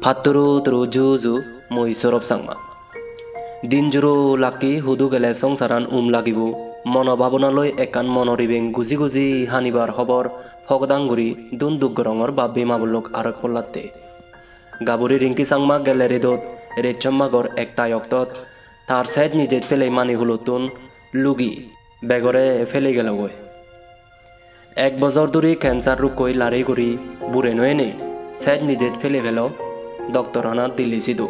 Faturu turu juju moi sorop sangma. Dinjuru laki hudu gele songsaran lagibu mono babonaloi ekan monoribeng guji guji hanibar hobor hogdanguri dunduk gorongor babbi mabulok arok pollatte. Gaburi rinki sangma geleridot rechomagor ektayoktot tar sed nijet fele mani hulutun lugi begore fele gelogoi. এক বছর ধরে cancer রোগ কই লারে করি বুড়ে নয় নেই set নিজে ফেলে ফেলো ডক্টর আনা দিল্লি সিধু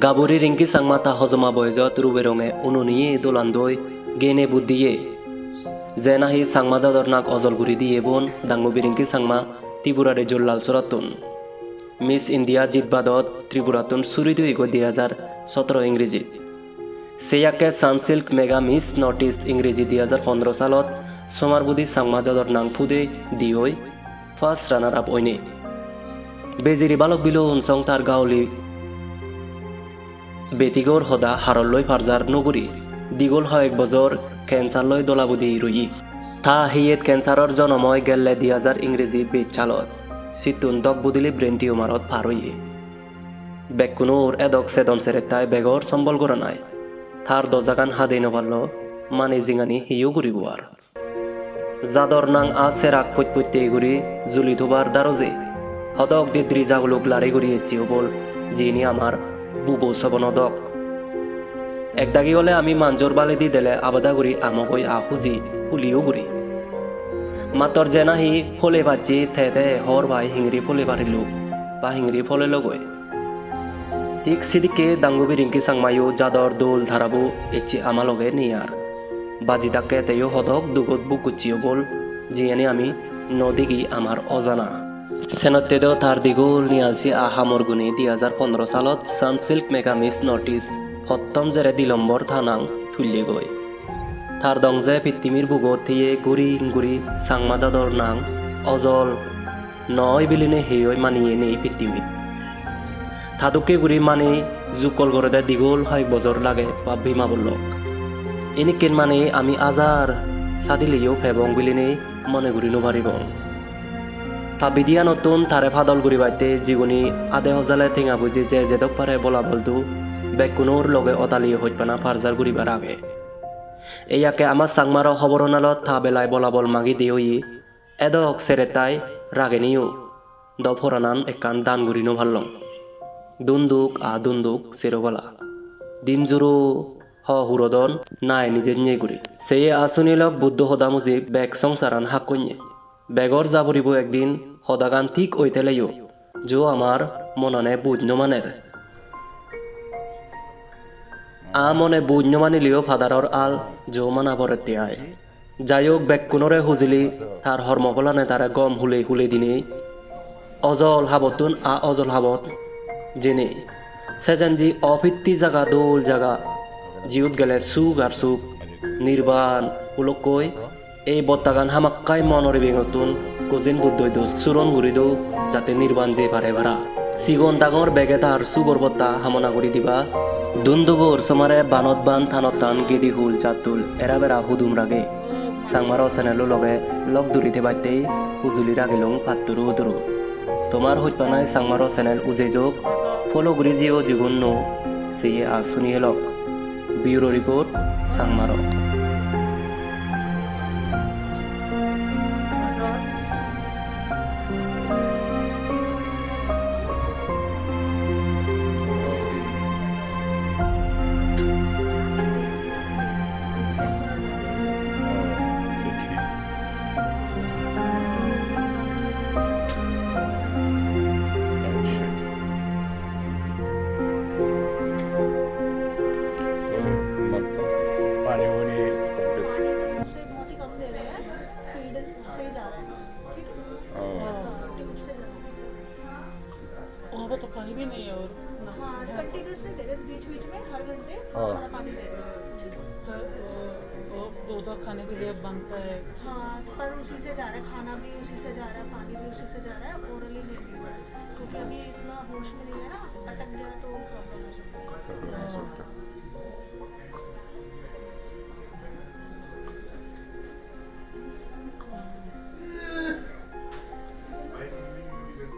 গাবুরি রিঙ্কি সাংমাতা হজমা বয়জত রুবে রঙে উনুনিয়ে দোলান দই গেনে বুদ্ধিয়ে যে নাহি সাংমা দাদর নাক অজল ঘুরি দিয়ে বোন দাঙ্গুবি রিঙ্কি সাংমা ত্রিপুরারে জল্লাল সরাতুন মিস ইন্ডিয়া জিতবাদত ত্রিপুরাতুন সুরি দুই গো 2017 ইংরেজি সেয়াকে Sunsilk mega miss north east ইংরেজি 2015 সালত সোমারবুদি সাংমাজাদর নাং ফুদে দিওই ফার্স্ট রানার আপ ওইনে বেজিরি বালক বিলো উনসং তার গাওলি বেতিগর হদা হারলই ফারজার নগরী দিগল হয় এক বছর ক্যান্সার লয় দলাবুদি রুই থা হিয়েত ক্যান্সারর জনময় গেলে 2000 ইংরেজি বেচ চালত সিতুন দক বুদিলি ব্রেন টিউমারত ফারইয়ে বেকুনোর এদক সেদন সেরেতায় বেগর সম্বল করা নাই থার দজাগান হাদে নবাল্ল মানে জিঙানি হিও গুরিগুয়ার জাদর নাং আছে রাগ পৈতে গুড়ি জুলি থোবার দারজে হদক দিদ্রি জাগুলুক লারে গুড়িয়ে চিওবল যিনি আমার বুবো সবনদক একদাগি গলে আমি মাঞ্জর বালে দি দেলে আবাদা গুড়ি আমগই আহুজি পুলিও গুড়ি মাতর যে নাহি ফলে বাচ্চি থে হর ভাই হিংরি ফলে বাড়িলু বা হিংরি ফলে লগই ঠিক সিদিকে দাঙ্গুবি রিঙ্কি সাংমায়ু জাদর দোল ধারাবু এচি আমালগে নিয়ার বাজি তাকে তেও হদক দুগত বুকুচিও বল জিয়ানি আমি নদিগি আমার অজানা সেনতেদ তার দিগুল নিয়ালছি আহামর গুনি 2015 সালত সানসিল্ক মেগামিস নর্থ ইস্ট সপ্তম জেরে দিলম্বর থানাং থুল্লি গই তার দংজে পৃথিবীর বুগত থিয়ে গুড়ি গুড়ি সাংমাজাদর নাং অজল নয় বিলিনে হেয়ই মানিয়ে নেই পৃথিবীত থাদুকে গুড়ি মানে জুকল করে দেয় দিগুল হয় বছর লাগে বা ভীমা বললক এনিকেন মানে আমি আজার সাদিলেও ফেবং বিলিনে মনে ঘুরি নবারিবং তা বিদিয়া নতুন তারে ফাদল ঘুরি বাইতে জীবনী আদে হজালে ঠেঙা বুঝি যে যেদক পারে বলা বলতু বেকুনোর লগে অতালিয়ে হইপানা ফারজার ঘুরিবার আগে এইয়াকে আমার সাংমার খবরনালত থা বেলায় বলাবল মাগি দিওই এদক সেরে তাই রাগে নিও দফরানান একান দান ঘুরি নো ভাল্লং দুন্দুক সেরোগলা দিন জুরু হ হুরদন নাই নিজে নিয়ে ঘুরি সেই আসুনিলক বুদ্ধ হদা মুজিব বেগ সংসারান হাক কন্যে বেগর যাবরিব একদিন হদাগান ঠিক ওইতে লাইও জো আমার মননে বুঝ মানের আ মনে বুঝ মানিলিও ফাদারর আল জো মানা বরে তিয়ায় যাই হোক বেগ কোনরে হুজিলি তার হর্মফলানে তারা গম হুলে দিনে অজল হাবতুন অজল হাবত জেনে সেজানজি অফিত্তি জাগা দোল জাগা জিউত গেলে সুখ আর সুখ নির্বাণ উলকই এই বত্তাগান হামাক্কাই মনরে বেঙতুন কোজিন বুদ্ধই দোষ সুরন ঘুরি দো যাতে নির্বাণ যে পারে ভাড়া সিগন ডাঙর বেগে তার সুগর বত্তা হামনা করি দিবা দুন্দুগর সমারে বানত বান থানত টান গেদি হুল চাতুল এরা বেড়া হুদুম রাগে সাংমার অসেনেলো লগে লগ দূরিতে বাইতে হুজুলি রাগিলং পাত্তুরু উদুরু তোমার হইপানায় সাংমার অসেনেল উজে যোগ ফলো গুরি জিও জীবন নো সিয়ে আসুনিয়ে লক ব্যুরো রিপোর্ট সাংমারো वहाँ पर तो पानी भी नहीं है और हाँ कंटिन्यूसली दे रहे बीच बीच में हर घंटे थोड़ा पानी दे रहे वो उधर खाने के लिए बनता है हाँ पर उसी से जा रहा है खाना भी उसी से जा रहा है पानी भी उसी से जा रहा है ओरली नहीं ले रहा है क्योंकि अभी इतना होश में नहीं है ना अटक गया तो प्रॉब्लम हो सकता है